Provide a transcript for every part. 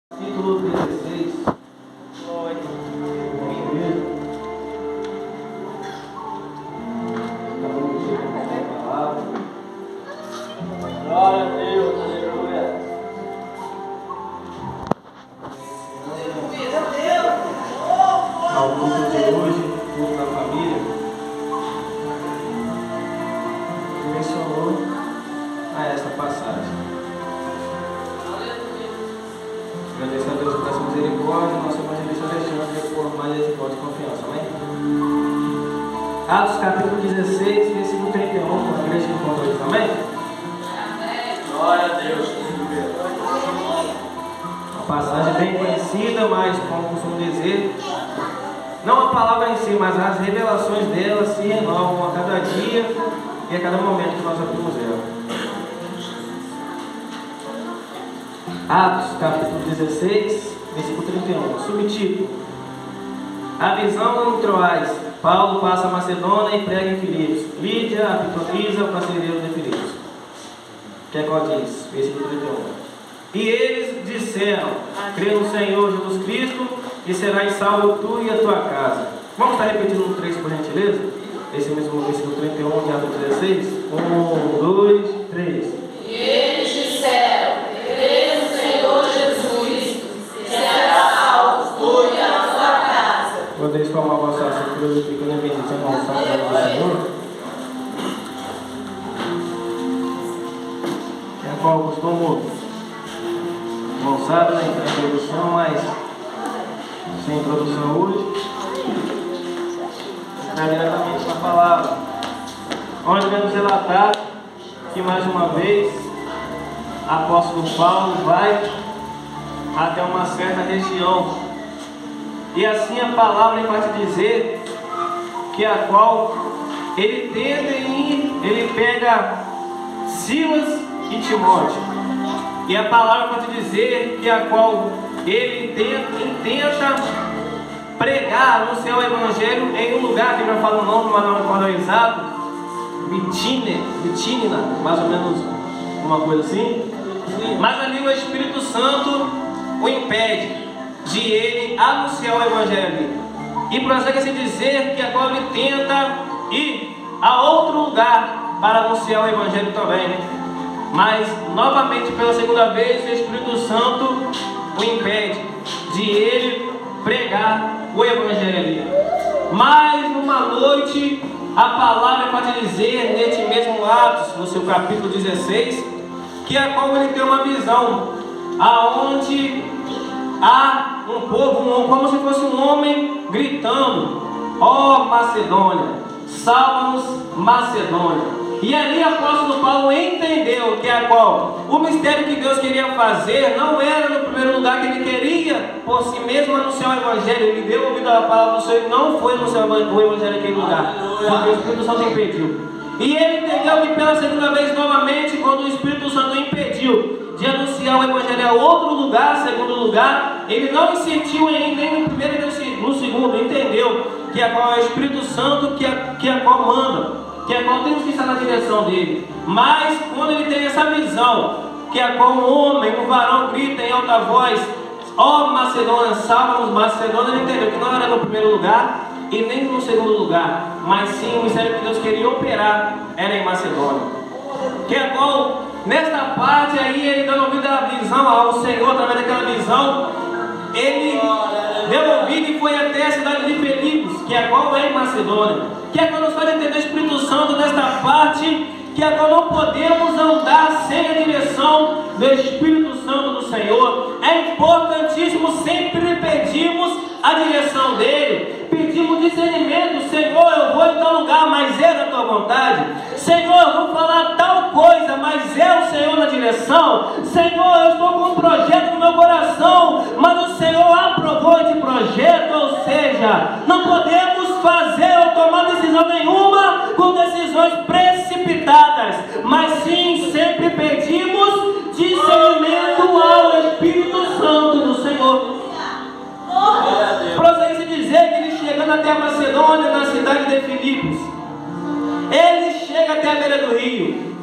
Capítulo 16. Glória a Deus, aleluia. Ao culto de hoje, culto da família, mencionou a esta passagem. Agradeço a Deus por essa misericórdia, nosso evangelista Alexandre, por mais esse voto de confiança, amém? Atos capítulo 16, versículo 31, com a igreja que encontrou isso, amém? Glória a Deus, uma passagem bem conhecida, mas como costumo dizer, não a palavra em si, mas as revelações dela se renovam a cada dia e a cada momento que nós abrimos ela. Atos, capítulo 16, versículo 31, subtítulo: A visão em Troás. Paulo passa a Macedônia e prega em Filipos. Lídia a pitoniza o carcereiro de Filipos. Que é qual diz? Versículo 31. E eles disseram: crê no Senhor Jesus Cristo e serás salvo tu e a tua casa. Vamos estar repetindo o 3, por gentileza? Esse mesmo versículo 31 de Atos 16. 1, 2, 3. E eles disseram: crê no Senhor Jesus e serás salvo tu e a tua casa. Podeis tomar a vossa assinatura e fica na bendição ao salve do Senhor. Que é qual costumo, não sabe na introdução, mas sem introdução hoje, diretamente na palavra, onde vemos relatar que mais uma vez apóstolo Paulo vai até uma certa região, e assim a palavra vai te dizer que a qual ele tenta ir, ele pega Silas e Timóteo, e a palavra vai te dizer que a qual ele tenta pregar, anunciar o evangelho em um lugar que já fala o nome, mas não recordo o exato, Bitínia, mais ou menos uma coisa assim. Mas ali o Espírito Santo o impede de ele anunciar o evangelho. E prossegue se dizer que agora ele tenta ir a outro lugar para anunciar o evangelho também. Mas novamente pela segunda vez o Espírito Santo o impede de ele pregar o evangelho. Mas numa noite a palavra vai te dizer neste mesmo Atos, no seu capítulo 16, que é como ele tem uma visão, aonde há um povo, como se fosse um homem gritando: ó Macedônia, salva-nos Macedônia. E ali o apóstolo Paulo entendeu que o mistério que Deus queria fazer não era no primeiro lugar que ele queria por si mesmo anunciar o evangelho. Ele deu ouvido à palavra do Senhor e não foi anunciar o evangelho naquele lugar, porque o Espírito Santo impediu. E ele entendeu que pela segunda vez novamente, quando o Espírito Santo impediu de anunciar o evangelho a outro lugar, segundo lugar, ele não insistiu nem no primeiro nem no segundo. Entendeu que é o Espírito Santo que é qual manda, que é qual tem que estar na direção dele. Mas quando ele tem essa visão, que é qual um homem, um varão grita em alta voz: ó Macedônia, salva-nos Macedônia, ele entendeu que não era no primeiro lugar e nem no segundo lugar, mas sim o mistério que Deus queria operar era em Macedônia. Que é qual, nesta parte aí, ele dando ouvido à visão ao Senhor, através daquela visão, ele deu ouvido e foi até a cidade de Filipos, que é qual é em Macedônia. Que é quando nós vamos entender o Espírito Santo nesta parte, que é quando não podemos andar sem a direção do Espírito Santo do Senhor. É importantíssimo, sempre pedimos a direção dele, pedimos discernimento: Senhor, eu vou em tal lugar, mas é da tua vontade. Senhor, eu vou falar tal coisa, mas é o Senhor na direção. Senhor, eu estou com um projeto no meu coração, mas o Senhor aprovou esse projeto. Ou seja, não podemos fazer ou tomar decisão nenhuma com decisões precipitadas, mas sim sempre pedimos discernimento ao Espírito Santo do Senhor. Prossegue-se dizer que ele chegando até a Macedônia, na cidade de Filipos, ele chega até a beira do rio,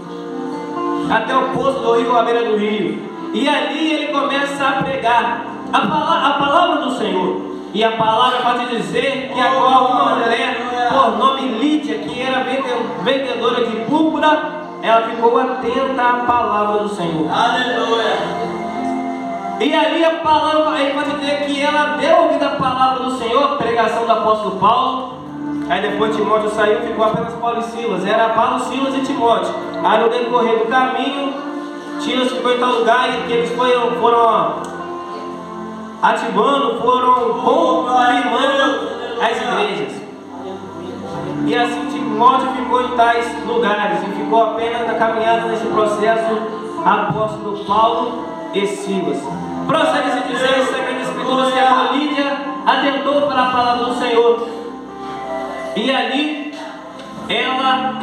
até o poço do rio, à beira do rio, e ali ele começa a pregar. A palavra do Senhor. E a palavra pode dizer que agora uma mulher, por nome Lídia, que era vendedora de púrpura, ela ficou atenta à palavra do Senhor. Aleluia. E ali a palavra, aí pode dizer que ela deu ouvido à palavra do Senhor, a pregação do apóstolo Paulo. Aí depois Timóteo saiu, ficou apenas Paulo e Silas. Era Paulo, Silas e Timóteo. Aí no decorrer do caminho, Silas ficou em tal lugar e que eles foram ativando, foram confirmando as igrejas. E assim Timóteo ficou em tais lugares e ficou apenas na caminhada nesse processo apóstolo Paulo e Silas. Prossegue-se dizer em Sagradas Escrituras que a Lídia atentou para a palavra do Senhor. E ali ela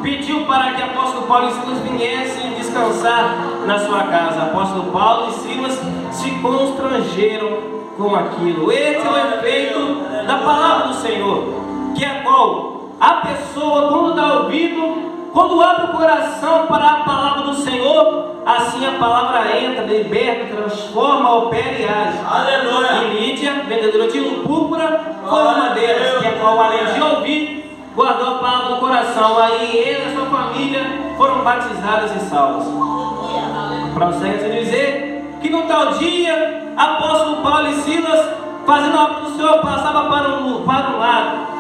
pediu para que apóstolo Paulo e Silas viessem descansar na sua casa. Apóstolo Paulo e Silas se constrangeram com aquilo. Esse é o efeito da palavra do Senhor, que é qual? A pessoa, quando dá ouvido, quando abre o coração para a palavra do Senhor, assim a palavra entra, liberta, transforma, opera e age. Aleluia. E Lídia, vendedora de púrpura, foi uma delas, que a qual, além de ouvir, guardou a palavra no coração. Aí ele e sua família foram batizadas e salvos. Prossegue-se dizer que no tal dia, apóstolo Paulo e Silas, fazendo a obra do Senhor, passava para um lado.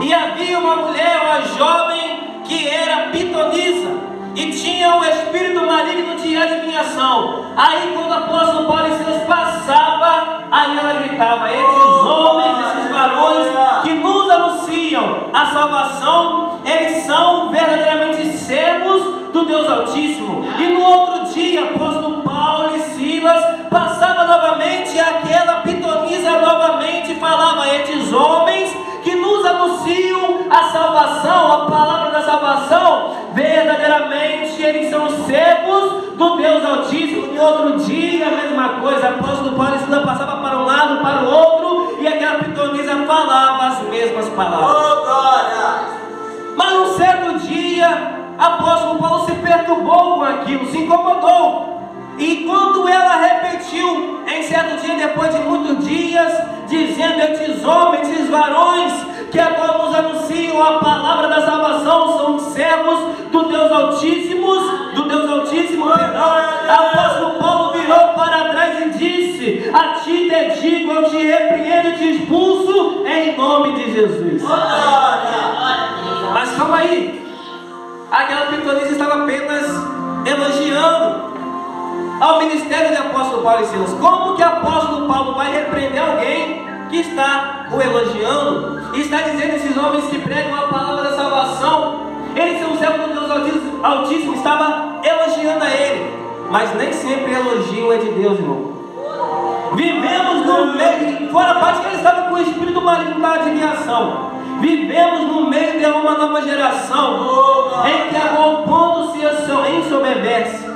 E havia uma mulher, uma jovem, que era pitonisa e tinha um espírito maligno de adivinhação. Aí quando o apóstolo Paulo e Silas passava, aí ela gritava: esses homens, esses varões que nos anunciam a salvação, eles são verdadeiramente servos do Deus Altíssimo. E no outro dia, o apóstolo Paulo e Silas passava novamente, aquela pitonisa novamente falava: esses homens que nos anunciam a salvação, a palavra da salvação, verdadeiramente eles são servos do Deus Altíssimo. E outro dia, a mesma coisa, apóstolo Paulo e Silas passava para um lado, para o outro, e aquela pitonisa falava as mesmas palavras. Oh, glória. Mas um certo dia, apóstolo Paulo se perturbou com aquilo, se incomodou. E quando ela repetiu, em certo dia, depois de muitos dias, dizendo: esses homens, esses varões, que agora nos anunciam a palavra da salvação, são servos do Deus Altíssimo, perdão. Apóstolo Paulo virou para trás e disse: a ti te digo, eu te repreendo e te expulso em nome de Jesus. Mas calma aí, aquela pitonisa estava apenas elogiando ao ministério de apóstolo Paulo e Silas. Como que apóstolo Paulo vai repreender alguém que está o elogiando e está dizendo: esses homens que pregam a palavra da salvação, eles são servos do Deus Altíssimo? Estava elogiando a ele. Mas nem sempre elogio é de Deus, irmão. Vivemos no meio, fora a parte que ele estava com o espírito maligno da adivinhação, vivemos no meio de uma nova geração em que a qual ponto se ensoberbece,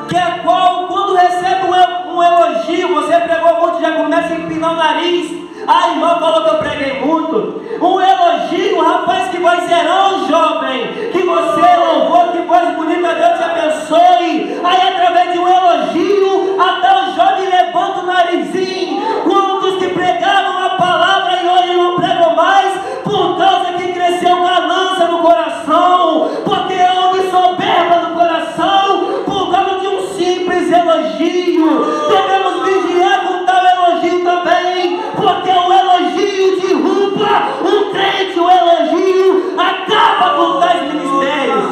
que a qual, quando recebe um elogio, você pregou muito, já começa a empinar o nariz. A irmã falou que eu preguei muito. Um elogio, rapaz, que voz serão, jovem, que você louvou, que voz bonita, Deus te abençoe. Aí através de um elogio, até o jovem levanta o narizinho. Quantos que pregavam a palavra e hoje não pregam mais, por causa que cresceu ganância no coração, porque houve soberba no coração, por causa de um simples elogio. Devemos vigiar com tal elogio também, porque o elogio derruba o crente, o elogio acaba com tais ministérios.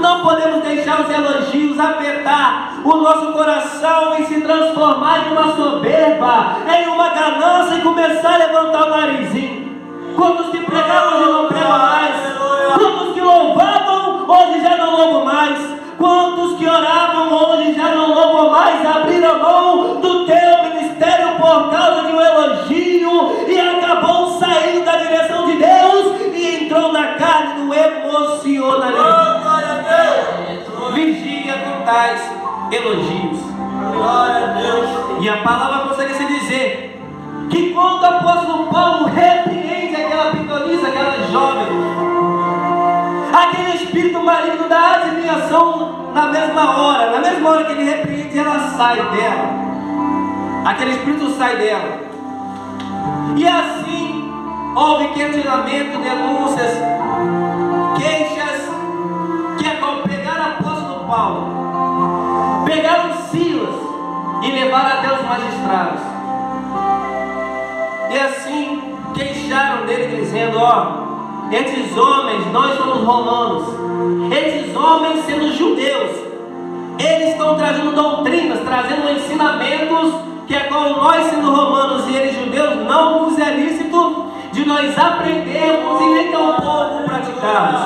Não podemos deixar os elogios afetar o nosso coração e se transformar em uma soberba, em uma ganância e começar a levantar o narizinho. Quantos que pregavam hoje não pregam mais? Quantos que louvavam hoje já não louvam mais? Quantos que oravam hoje já não louvam mais? Abriram mão do teu ministério por causa de um elogio e acabou saindo da direção de Deus e entrou na carne, no emocionalismo. Vigia com tais elogios. E a palavra consegue se dizer que quando o apóstolo Paulo repreende aquela pitonisa, aquela jovem, aquele espírito maligno da adivinhação na mesma hora que ele repreende, ela sai dela. Aquele espírito sai dela. E assim houve questionamento, denúncias, queixas, que é como pegaram o apóstolo Paulo, pegaram Silas e levaram até os magistrados. E assim queixaram dele, dizendo: esses homens, nós somos romanos, esses homens sendo judeus, eles estão trazendo doutrinas, trazendo ensinamentos, que é como nós sendo romanos e eles judeus, não nos é lícito de nós aprendermos e nem tampouco praticarmos.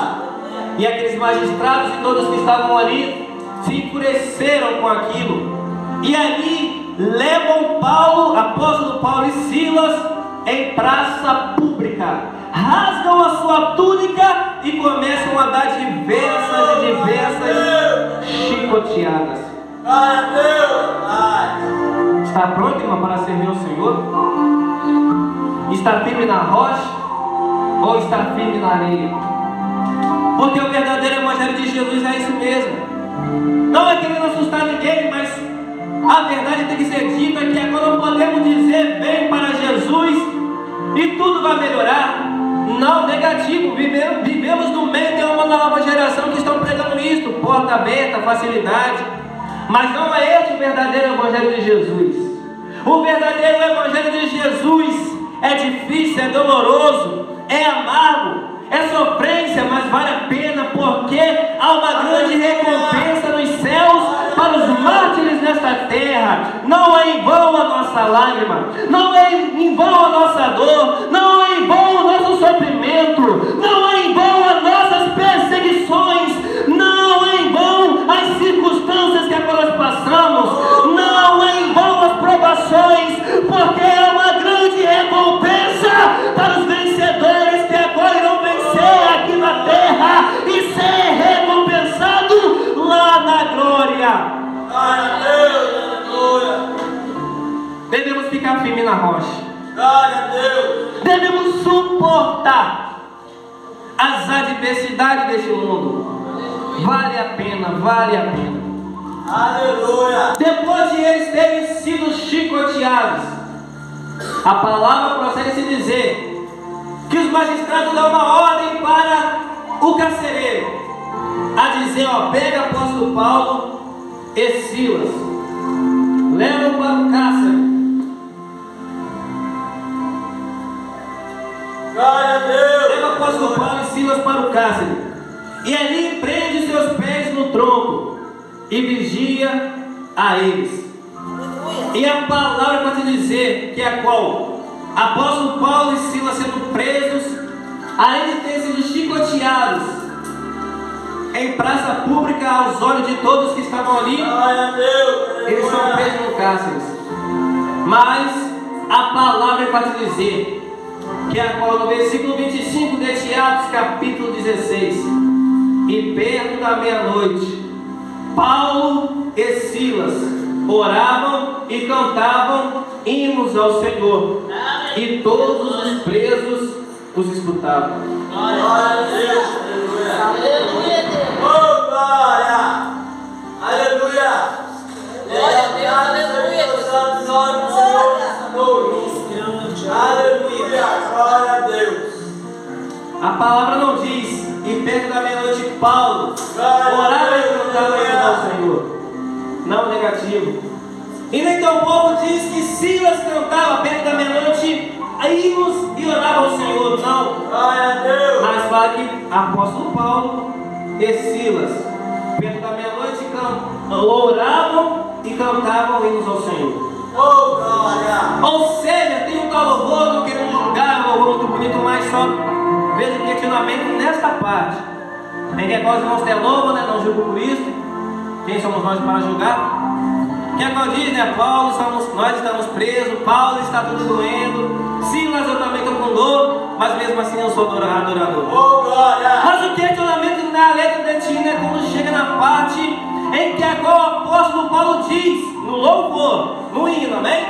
E aqueles magistrados e todos que estavam ali se enfureceram com aquilo, e ali levam Paulo, apóstolo Paulo e Silas, em praça pública, rasgam a sua túnica e começam a dar diversas chicoteadas. Está pronto, irmão, para servir o Senhor? Está firme na rocha ou está firme na areia? Porque o verdadeiro evangelho de Jesus é isso mesmo. Não é querendo assustar ninguém, mas a verdade tem que ser dita, que é quando podemos dizer: vem para Jesus e tudo vai melhorar. Não, negativo. Vivemos no meio de uma nova geração que estão pregando isto, porta aberta, facilidade. Mas não é esse o verdadeiro evangelho de Jesus. O verdadeiro evangelho de Jesus é difícil, é doloroso, é amargo, é sofrência, mas vale a pena, porque há uma grande recompensa nos céus para os mártires nesta terra. Não é em vão a nossa lágrima, não é em vão a nossa dor, não é em vão o nosso sofrimento, não é em vão as nossas perseguições, não é em vão as circunstâncias que agora passamos, não é em vão as provações, porque é uma grande recompensa para os vencedores que agora irão vencer aqui na terra e ser recompensado lá na glória. Glória a Deus, glória. Devemos ficar firmes na rocha. Glória a Deus. Devemos suportar as adversidades deste mundo. Vale a pena, vale a pena. Aleluia. Depois de eles terem sido chicoteados, a palavra prossegue a se dizer que os magistrados dão uma ordem para o carcereiro, a dizer: pega o apóstolo Paulo e Silas, levam para o cárcere. Glória a Deus. Leva o apóstolo Paulo e Silas para o cárcere, e ali prende seus pés no tronco e vigia a eles. E a palavra para te dizer que é qual? Apóstolo Paulo e Silas sendo presos, além de terem sido chicoteados em praça pública aos olhos de todos que estavam ali, Glória a Deus. eles são presos no cárcere. Mas a palavra é para te dizer que é qual? No versículo 25 de Atos capítulo 16: e perto da meia-noite, Paulo e Silas oravam e cantavam hinos ao Senhor, e todos os presos os escutavam. Glória a Deus. Aleluia, Deus. Oh, glória. Aleluia. Glória a Deus, aleluia, Jesus. Aleluia. Glória a Deus. A palavra não diz: e perto da meia-noite Paulo orava e cantava hinos ao Senhor. Não, negativo. E nem tampouco diz que Silas cantava perto da meia-noite hinos e orava ao Senhor. Não. Glória a Deus. Mas fala que apóstolo Paulo e Silas, perto da meia-noite, oravam e cantavam hinos ao Senhor. Oh, glória. Ou seja, tem um tal louvor, não querendo julgar, um louvor muito bonito, mas só vejo questionamento nesta parte. Em que nós irmãos têm louvo, né? Não julgo por isso. Quem somos nós para julgar? Que é qual diz, né? Nós estamos presos, Paulo está tudo doendo, Silas eu também estou com dor, mas mesmo assim eu sou adorador. Oh, glória. Mas o questionamento na letra de Tina é quando chega na parte em que agora o apóstolo Paulo diz, no louvor, no hino, amém?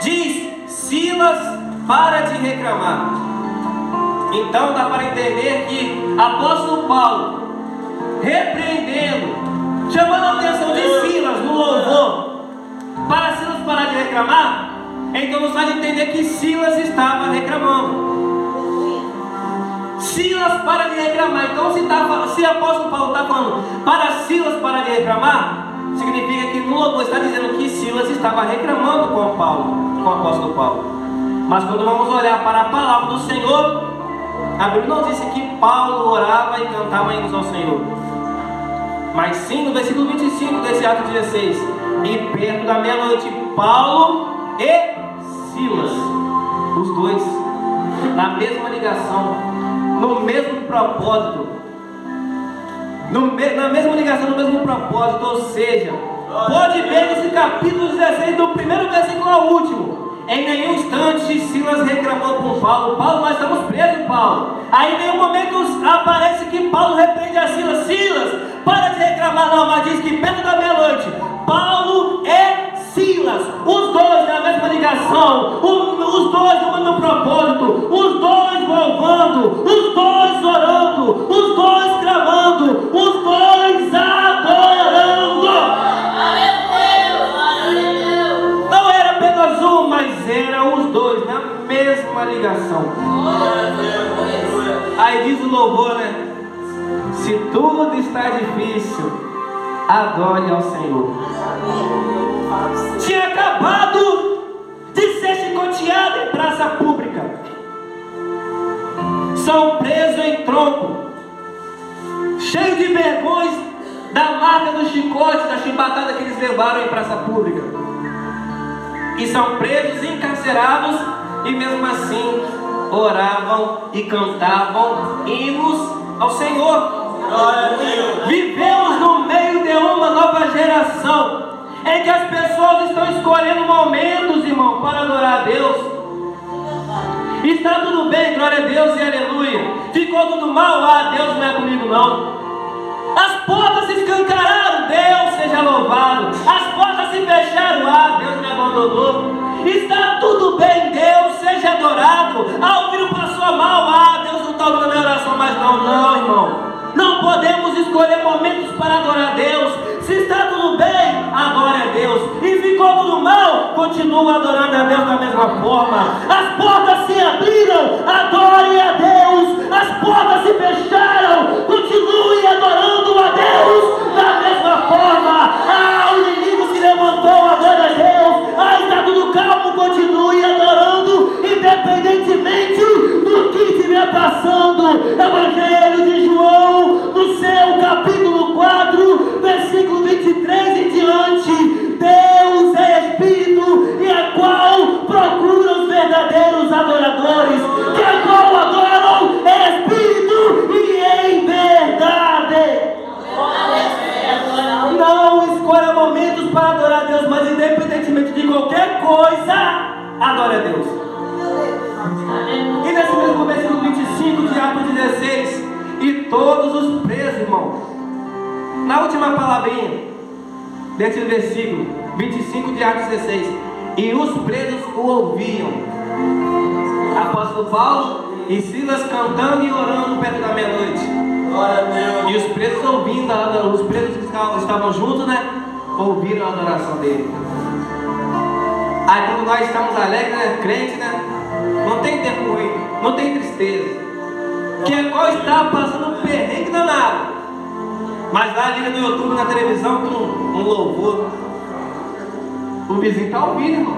Diz: Silas, para de reclamar. Então dá para entender que apóstolo Paulo, repreendendo chamando a atenção de Silas no louvor, para Silas parar de reclamar, então nos faz entender que Silas estava reclamando. Silas para de reclamar. Então se o apóstolo Paulo está falando para Silas parar de reclamar, significa que no louvor está dizendo que Silas estava reclamando com o apóstolo Paulo. Mas quando vamos olhar para a palavra do Senhor, a Bíblia não disse que Paulo orava e cantava hinos ao Senhor, mas sim no versículo 25 desse ato 16: e perto da meia-noite, Paulo e Silas, os dois, na mesma ligação, no mesmo propósito, na mesma ligação, no mesmo propósito. Ou seja, pode ver nesse capítulo 16, do primeiro versículo ao último, em nenhum instante Silas reclamou com Paulo: Paulo, nós estamos presos, Paulo. Aí em nenhum momento aparece que Paulo repreende a Silas: Silas, para de reclamar. Não, mas diz que perto da meia-noite, Paulo e Silas, os dois na mesma ligação, os dois no mesmo propósito, os dois louvando, os dois orando, os dois clamando, os dois adorando. Não era apenas um, mas eram os dois na mesma ligação. Aí diz o louvor, né? Se tudo está difícil, adore ao Senhor. Tinha acabado de ser chicoteado em praça pública, são presos em tronco, cheio de vergões da marca do chicote, da chibatada que eles levaram em praça pública, e são presos, encarcerados, e mesmo assim oravam e cantavam hinos ao Senhor. Vivemos no meio de uma nova geração em que as pessoas estão escolhendo momentos, irmão, para adorar a Deus. Está tudo bem, glória a Deus e aleluia. Ficou tudo mal? Ah, Deus não é comigo não. As portas se escancararam, Deus seja louvado. As portas se fecharam, ah, Deus me abandonou. Está tudo bem, Deus seja adorado. Ah, o filho passou mal, ah, Deus não está ouvindo a minha oração mais não, irmão. Não podemos escolher momentos para adorar a Deus. Se está tudo bem, adore a Deus. E ficou tudo mal, continua adorando a Deus da mesma forma. As portas se abriram, adore a Deus. As portas se fecharam, continue adorando a Deus da mesma forma. Ah, o inimigo se levantou, adora a Deus. Ah, está tudo calmo, continue adorando, independentemente do que estiver passando. Evangelho de João, no seu capítulo 4, versículo 23 em diante: Deus é Espírito, e a qual procura os verdadeiros adoradores, que a qual adoram é Espírito e em verdade. Não escolha momentos para adorar a Deus, mas independentemente de qualquer coisa, adore a Deus. E nesse mesmo versículo 25 de Atos 16: e todos os presos, irmão, na última palavrinha desse versículo 25 de Atos 16, e os presos o ouviam. Apóstolo Paulo e Silas cantando e orando perto da meia-noite. E os presos ouvindo, os presos que estavam juntos, né, ouviram a adoração dele. Aí quando nós estamos alegres, né, crentes, né, não tem tempo ruim, não tem tristeza, que é qual está passando um perrengue danado, mas lá liga no YouTube, na televisão, tem um louvor, o vizinho está ouvindo, irmão.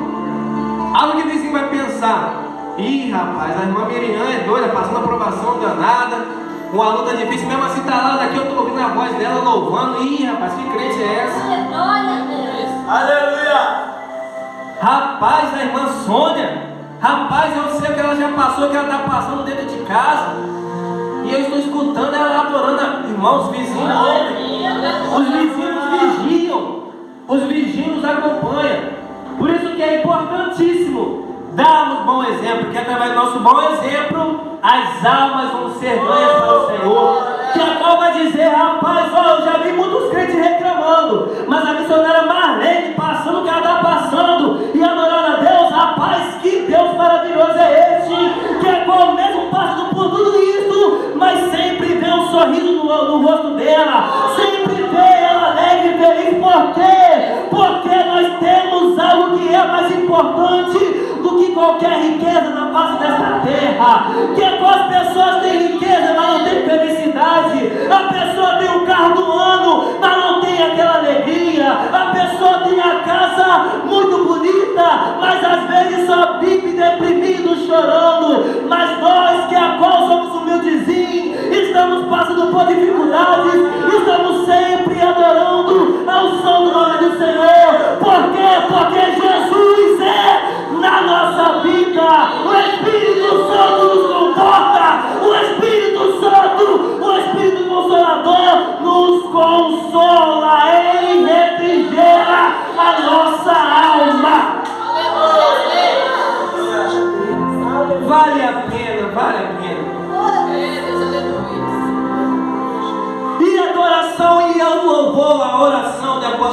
Algo que o vizinho vai pensar: ih, rapaz, a irmã Miriam é doida, passando aprovação danada, o aluno está difícil, mesmo assim está lá, daqui eu estou ouvindo a voz dela louvando. Ih, rapaz, que crente é essa? Aleluia! Rapaz, a irmã Sônia, rapaz, eu sei o que ela já passou, que ela está passando dentro de casa, e eu estou escutando ela adorando. Irmãos, os vizinhos ouvem, os vizinhos vigiam, os vizinhos acompanham. Por isso que é importantíssimo darmos bom exemplo, que através do nosso bom exemplo as almas vão ser ganhas para o Senhor. Que a qual vai dizer: rapaz, eu já vi muitos crentes reclamando, mas a missionária Marlene passando o que ela está passando e adorando a Deus. Rapaz, que Deus maravilhoso é esse, que a qual mesmo passando por tudo isso, mas sempre vê um sorriso no rosto dela, sempre vê ela alegre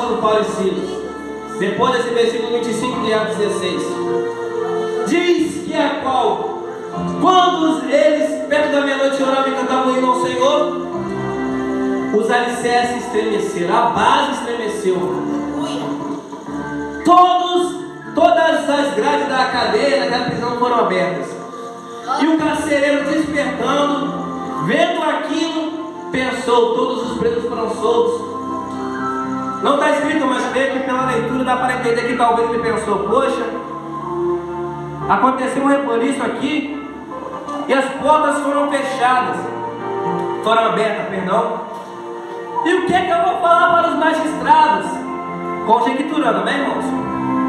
apóstolos Paulo e Silas, depois desse versículo 25 de Atos 16, diz que a qual, quando eles, perto da meia-noite, oravam e cantavam o hino ao Senhor, os alicerces estremeceram, a base estremeceu. Todas as grades da cadeia daquela prisão foram abertas. E o carcereiro, despertando, vendo aquilo, pensou: todos os presos foram soltos. Não está escrito, mas creio que pela leitura dá para entender que talvez ele pensou: poxa, aconteceu um reboliço aqui e as portas foram fechadas, foram abertas, perdão. E o que é que eu vou falar para os magistrados? Conjecturando, amém, irmãos?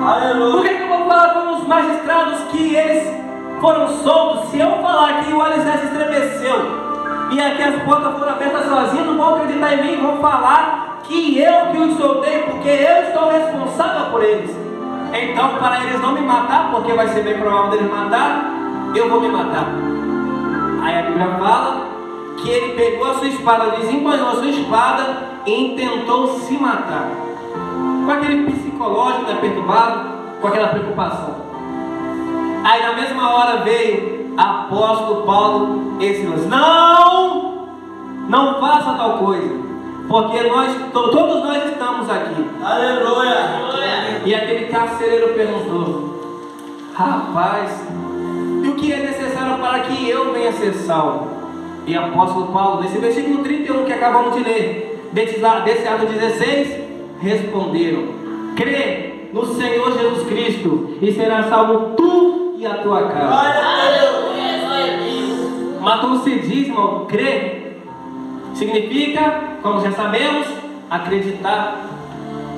Aleluia. O que é que eu vou falar para os magistrados que eles foram soltos? Se eu falar que o alicerce estremeceu e aqui as portas foram abertas sozinhas, não vão acreditar em mim, vão falar que eu que os soltei, porque eu estou responsável por eles. Então, para eles não me matar, porque vai ser bem provável deles matar, eu vou me matar. Aí a Bíblia fala que ele pegou a sua espada, desembanhou a sua espada e intentou se matar. Com aquele psicológico, né, perturbado, com aquela preocupação. Aí na mesma hora veio apóstolo Paulo e Silas: não faça tal coisa, porque todos nós estamos aqui. Aleluia. E aquele carcereiro perguntou: rapaz, e o que é necessário para que eu venha ser salvo? E apóstolo Paulo, nesse versículo 31 que acabamos de ler, desse ato 16, responderam: crê no Senhor Jesus Cristo e serás salvo tu e a tua casa. Mas como se diz, irmão, crer significa, como já sabemos, acreditar,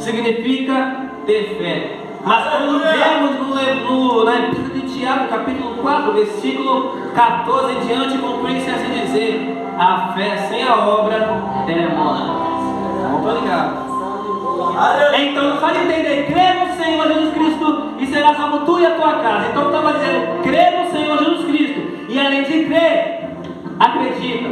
significa ter fé. Mas quando vemos na Epístola de Tiago, capítulo 4, versículo 14 em diante, conclui-se assim dizer: a fé sem a obra é morta. Muito ligado. Então, só de entender, crê no Senhor Jesus Cristo e será salvo tu e a tua casa. Então, estava dizendo, crê no Senhor Jesus Cristo. E além de crer, acredita.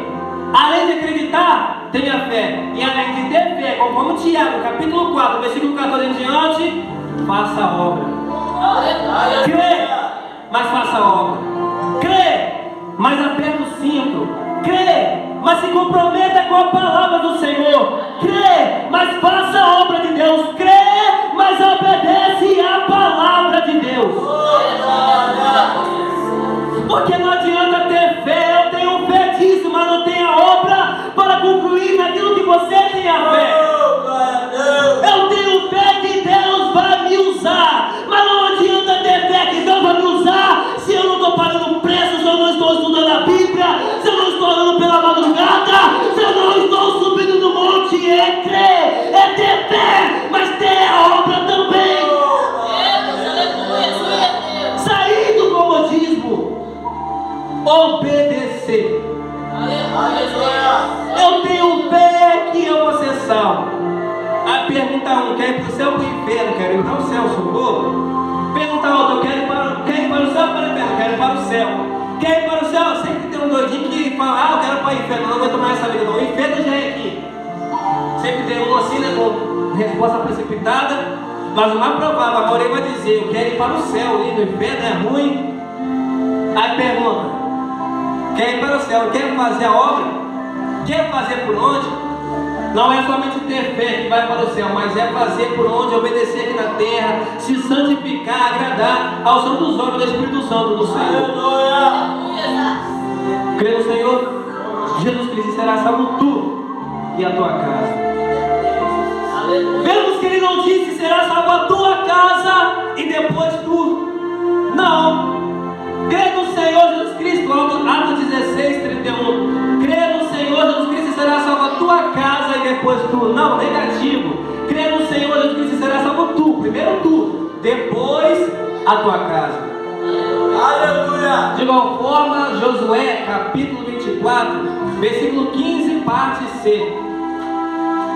Além de acreditar, tenha fé. E além de ter fé, conforme Tiago, capítulo 4, versículo 14 em diante, faça a obra. Crê, mas faça a obra. Crê, mas aperta o cinto. Crê, mas se comprometa com a palavra do Senhor. Crê, mas faça a obra de Deus. Crê, mas obedece à palavra de Deus. Porque não adianta ter fé. Eu tenho fé disso, mas não tenho a obra para concluir naquilo que você tem a fé. Eu tenho fé que Deus vai me usar, mas não adianta ter fé que Deus vai me usar se eu não estou pagando preço, se eu não estou estudando a Bíblia, se eu não estou orando pela madrugada, se eu não estou subindo no monte. É crer, é ter fé, mas ter a obra também. Sair do comodismo, obedecer. Eu tenho fé que eu vou ser salvo. Aí pergunta um: quer ir para o céu ou para o inferno? Quero ir para o céu, socorro. Pergunta outro: eu quero ir para o céu ou para o inferno? Quero ir para o céu. Quer ir para o céu? Sempre tem um doidinho que fala: eu quero para o inferno, não aguento mais essa vida não. O inferno já é aqui. Sempre tem um assim, né, com resposta precipitada. Mas o mais provável, a maioria vai dizer: eu quero ir para o céu, o inferno é ruim. Aí pergunta: quer ir para o céu? Quer fazer a obra? Quer fazer por onde? Não é somente ter fé que vai para o céu, mas é fazer por onde, obedecer aqui na terra, se santificar, agradar aos santos olhos do Espírito Santo do Senhor. Crê no Senhor Jesus Cristo e será salvo tu e a tua casa. Vemos que ele não disse será salvo a tua casa e depois tu. Não. Crê no Senhor Jesus Cristo, Atos 16, 31. Crê no Senhor Jesus Cristo e será salvo a tua casa e depois tu. Não, negativo. Crê no Senhor Jesus Cristo e será salvo tu. Primeiro tu, depois a tua casa. Aleluia. De igual forma, Josué, capítulo 24, versículo 15, parte C.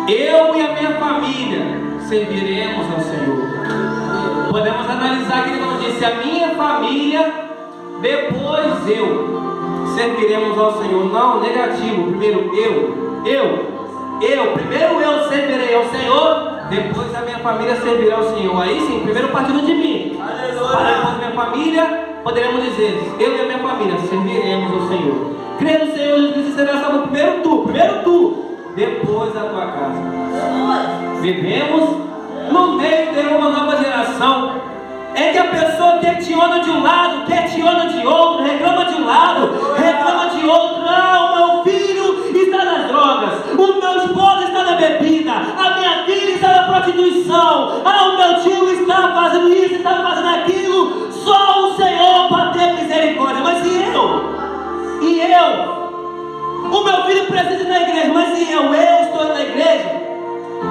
Eu e a minha família serviremos ao Senhor. Podemos analisar aqui quando disse: a minha família, depois eu serviremos ao Senhor. Não, negativo. Primeiro eu. Primeiro eu servirei ao Senhor, depois a minha família servirá ao Senhor. Aí sim, primeiro partindo de mim. Para depois minha família, poderemos dizer, eu e a minha família serviremos ao Senhor. Crê no Senhor Jesus Cristo, será salvo primeiro tu, depois a tua casa. Vivemos no meio de uma nova geração, em que a pessoa questiona de um lado, questiona de outro, reclama de um lado, reclama de outro. Ah, o meu filho está nas drogas, o meu esposo está na bebida, a minha filha está na prostituição, ah, o meu tio está fazendo isso, está fazendo aquilo. Só o Senhor para ter misericórdia. Mas e eu? E eu? O meu filho precisa ir na igreja, mas e eu? Eu estou na igreja.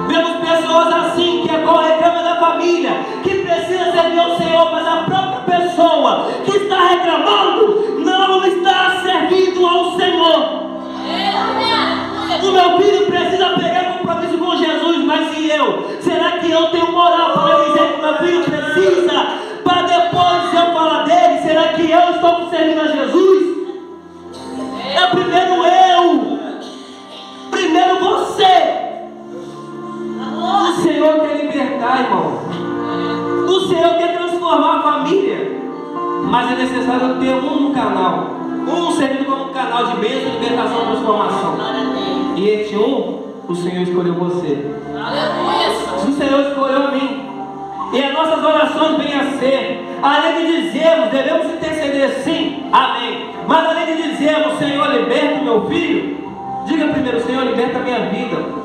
Vemos pessoas assim, que agora reclamam da família, que precisa servir ao Senhor, mas a própria pessoa que está reclamando não está servindo ao Senhor. O meu filho precisa pegar compromisso com Jesus, mas e eu? Será que eu tenho moral para dizer que o meu filho precisa, para depois eu falar dele? Será que eu estou servindo a Jesus? É primeiro eu, primeiro você. O Senhor quer libertar, irmão. O Senhor quer transformar a família. Mas é necessário ter um canal. Um servindo como um canal de bênção, libertação e transformação. E este o Senhor escolheu você. O Senhor escolheu a mim. E as nossas orações vêm a ser, além de dizermos, devemos interceder sim, amém. Mas além de dizermos, Senhor, liberta o meu filho, diga primeiro, Senhor, liberta a minha vida.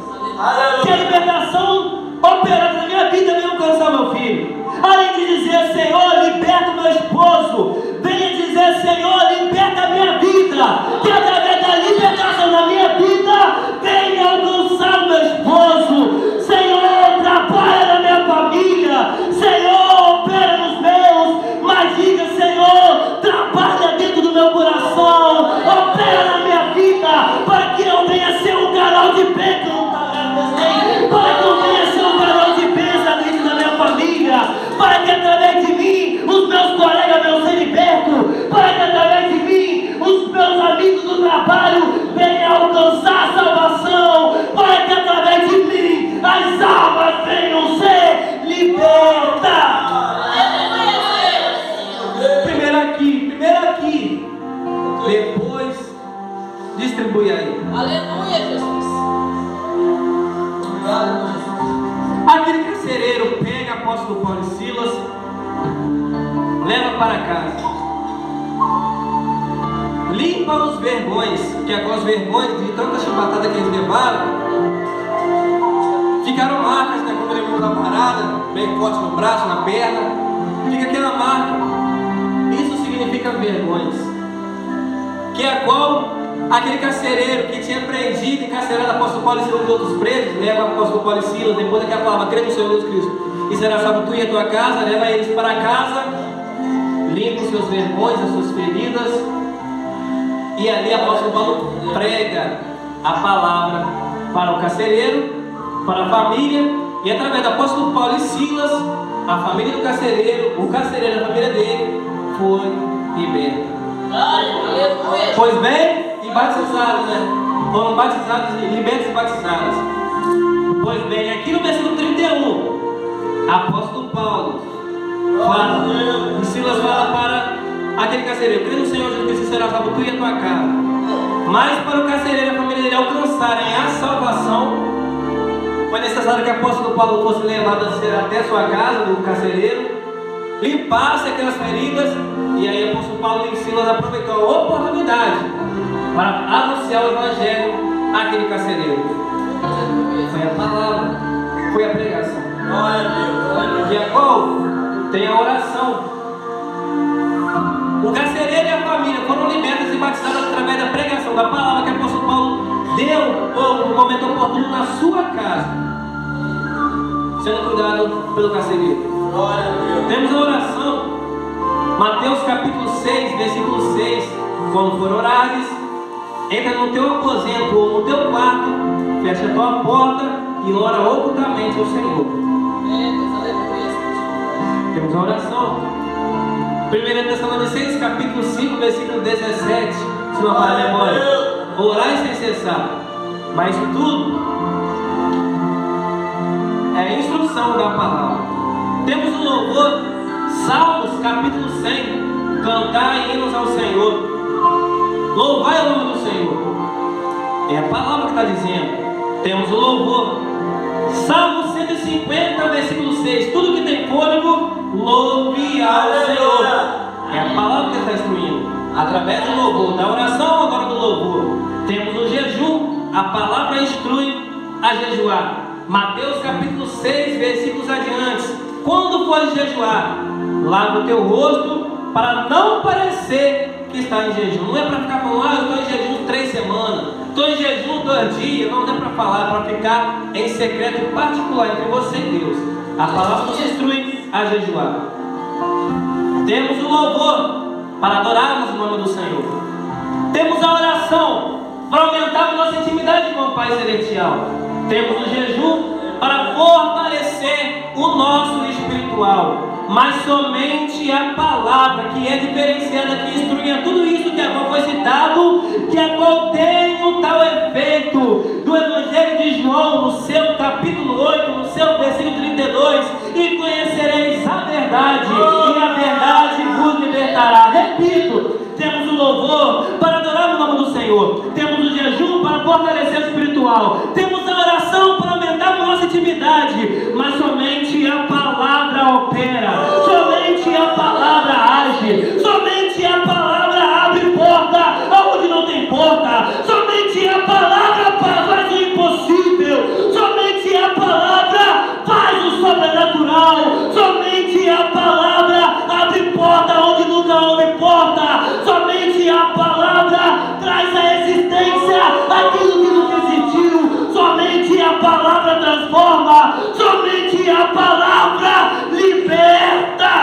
Que a libertação operada na minha vida venha alcançar meu filho. Além de dizer, Senhor, liberta o meu esposo, venha dizer, Senhor, liberta a minha vida. Que através da libertação da minha vida venha alcançar o meu esposo. Senhor, trabalha na minha família. Senhor, opera nos meus. Mas diga, Senhor, trabalha dentro do meu coração, opera na minha vida, para que eu venha ser um canal de bênção. Para que eu venha ser um canal de bênção dentro da minha família, para que através de mim os meus colegas venham ser libertos, para que através de mim os meus amigos do trabalho venham alcançar a salvação, para que através de mim as almas venham ser libertas. Primeiro aqui, depois distribui aí. Aleluia, Jesus. Aquele carcereiro pega o apóstolo Paulo e Silas, leva para casa, limpa os vergões, que aquelas vergões de tanta chibatada que eles levaram, ficaram marcas, né, quando ele mudou a parada, bem forte no braço, na perna, fica aquela marca. Isso significa vergões, que é a qual aquele carcereiro que tinha prendido e encarcerado o apóstolo Paulo e Silas e outros presos, leva o apóstolo Paulo e Silas, depois daquela palavra, crê no Senhor Jesus Cristo, e será salvo tu e a tua casa, leva eles para casa, limpa os seus vergões, as suas feridas, e ali o apóstolo Paulo prega a palavra para o carcereiro, para a família, e através do apóstolo Paulo e Silas, a família do carcereiro, o carcereiro, a família dele, foi liberta. Pois bem, e batizados, né? Foram batizados, libertos e batizados. Pois bem, aqui no versículo 31, apóstolo Paulo fala, e Silas fala para aquele carcereiro, crê no Senhor Jesus Cristo, será salvo tu e a tua casa. Mas para o carcereiro e a família dele alcançarem a salvação, foi necessário que o apóstolo Paulo fosse levado até sua casa, do carcereiro, limpasse aquelas feridas, e aí o apóstolo Paulo e Silas aproveitou a oportunidade para anunciar o evangelho àquele carcereiro. Foi a palavra, foi a pregação. E a qual tem a oração. O carcereiro e a família foram libertos e batizados através da pregação, da palavra que o apóstolo Paulo deu no momento oportuno na sua casa, sendo cuidado pelo carcereiro. Temos a oração, Mateus capítulo 6, versículo 6. Quando for orares, entra no teu aposento ou no teu quarto, fecha a tua porta e ora ocultamente ao Senhor. Temos a oração, 1 Tessalonicenses capítulo 5, versículo 17. Se não para a memória, orai sem cessar. Mas tudo é instrução da palavra. Temos o louvor, Salmos, capítulo 100, cantar hinos ao Senhor. Louvai o nome do Senhor. É a palavra que está dizendo. Temos o louvor, Salmo 150, versículo 6. Tudo que tem fôlego, louve ao Senhor. É a palavra que está instruindo. Através do louvor, da oração, agora do louvor. Temos o jejum, a palavra instrui a jejuar. Mateus capítulo 6, versículos adiante. Quando fores jejuar, lava o teu rosto, para não parecer que está em jejum. Não é para ficar falando, eu estou em jejum 3 semanas, estou em jejum 2 dias. Não é para falar, é para ficar em secreto e particular entre você e Deus. A palavra nos instrui a jejuar. Temos o louvor para adorarmos o nome do Senhor. Temos a oração para aumentarmos nossa intimidade com o Pai Celestial. Temos o jejum para fortalecer o nosso espiritual. Mas somente a palavra que é diferenciada, que instrui a tudo isso que agora foi citado, que a qual tem um tal efeito do Evangelho de João, no seu capítulo 8, no seu versículo 32, e conhecereis a verdade, e a verdade vos libertará. Repito, temos o louvor para adorar o nome do Senhor, temos o jejum para fortalecer o espiritual, temos a oração para aumentar a nossa intimidade, mas somente a palavra opera, somente a palavra age, somente a palavra abre porta aonde não tem porta, somente a palavra faz o impossível, somente a palavra faz o sobrenatural, somente a palavra abre porta onde nunca houve porta, somente a palavra traz a existência aquilo que nunca existiu, somente a palavra transforma, somente a palavra liberta.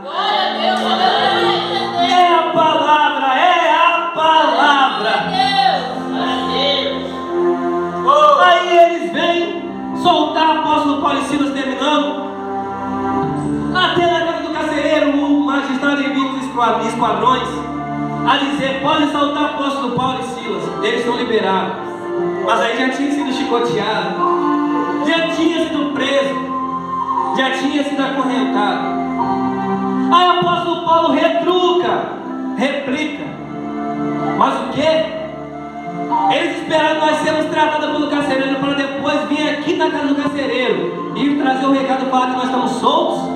Glória a Deus, aleluia. É a palavra, é a palavra. Aí eles vêm soltar o apóstolo Paulo e Silas, terminando. Até na casa do carcereiro, o magistrado envia os esquadrões a dizer: pode soltar o apóstolo Paulo e Silas, eles estão liberados. Mas aí já tinha sido chicoteado, já tinha sido preso, já tinha sido acorrentado. Aí o apóstolo Paulo replica. Mas o que? Eles esperaram nós sermos tratados pelo carcereiro para depois vir aqui na casa do carcereiro e trazer o recado e falar que nós estamos soltos?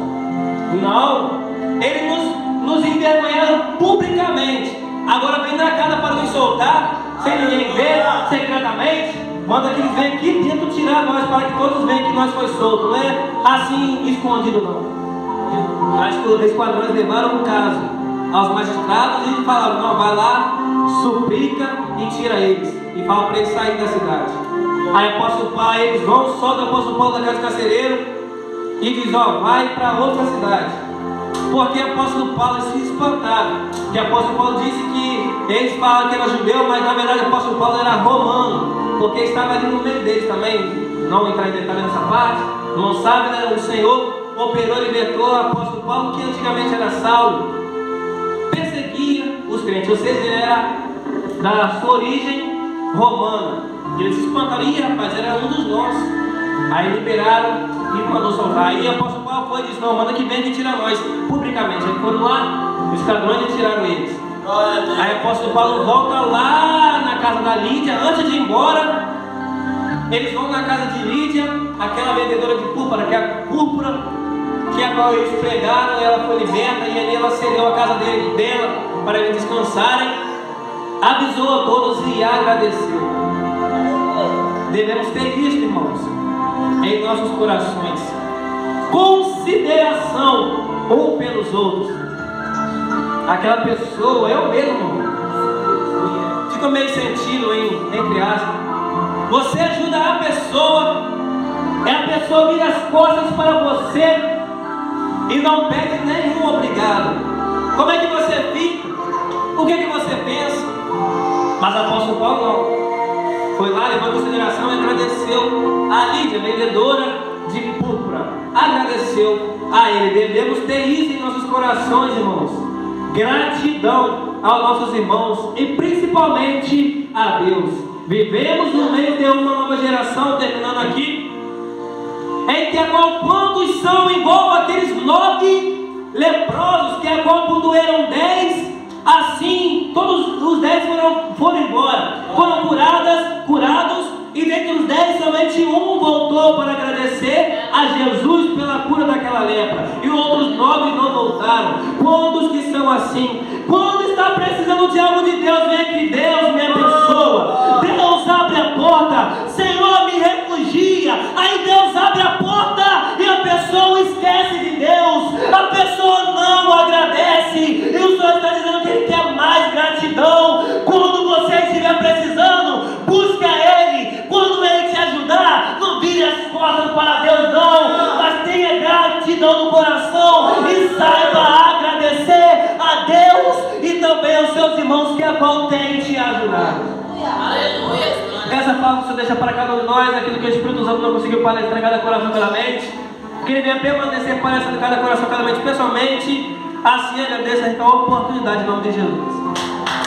Não. Eles nos envergonharam publicamente. Agora vem na casa para nos soltar, sem ninguém ver, secretamente. Manda que eles venham aqui dentro tirar nós, para que todos vejam que nós foi soltos. Não é assim escondido, não. Acho que os esquadrões levaram o caso aos magistrados e falaram: não, vai lá, suplica e tira eles. E fala para eles saírem da cidade. Aí o apóstolo Paulo, eles vão, solta o apóstolo Paulo da casa do carcereiro e diz: ó, vai para outra cidade. Porque o apóstolo Paulo se espantaram. Que o apóstolo Paulo disse que eles falam que era judeu, mas na verdade o apóstolo Paulo era romano, porque estava ali no meio deles também. Não entrar em detalhe nessa parte, não sabe, né? O Senhor operou e libertou o apóstolo Paulo, que antigamente era Saulo, perseguia os crentes, ou seja, ele era da sua origem romana. E eles se espantaram: ih, rapaz, era um dos nossos. Aí liberaram e mandou soltar. Aí o apóstolo Paulo foi e disse: não, manda que vem que tira nós, publicamente. Aí foram lá, os esquadrões, e tiraram eles. Aí o apóstolo Paulo volta lá na casa da Lídia. Antes de ir embora, eles vão na casa de Lídia, aquela vendedora de púrpura, que é a púrpura que a qual eles pregaram. Ela foi liberta e ali ela cedeu a casa dela para eles descansarem. Avisou a todos e agradeceu. Devemos ter isso, irmãos, em nossos corações: consideração um pelos outros. Aquela pessoa, eu mesmo, fica meio sentido, entre aspas. Você ajuda a pessoa, a pessoa vira as costas para você e não pede nenhum obrigado. Como é que você fica? O que você pensa? Mas o apóstolo Paulo não. Foi lá, levou em consideração e agradeceu a Lídia, vendedora de púrpura. Agradeceu a ele. Devemos ter isso em nossos corações, irmãos: gratidão aos nossos irmãos e principalmente a Deus. Vivemos no meio de uma nova geração, terminando aqui, em que a qual quantos são igual aqueles 9 leprosos, que a qual quando eram 10, assim todos os 10 foram embora, foram curados, e dentre os 10 somente um voltou para agradecer a Jesus pela cura daquela lepra, e outros 9 não voltaram. Quantos que são assim? Quando está precisando de algo de Deus, vem aqui: Deus me abençoa, Deus abre a porta, Senhor me refugia. Aí Deus abre a porta e a pessoa esquece de Deus, a pessoa não agradece, e o Senhor está dizendo que Ele quer mais gratidão. Quando você estiver precisando, busca Ele. Quando Ele te ajudar, não vire as costas para Deus não, mas tenha gratidão no coração e saiba agradecer a Deus e também aos seus irmãos que a qual tem te ajudado. Aleluia. Essa palavra que o Senhor deixa para cada um de nós, aquilo que o Espírito Santo não conseguiu palestrar em cada coração, cada mente, que Ele venha permanecer palestrando em cada coração, cada mente, pessoalmente. Assim agradeço a oportunidade em nome de Jesus.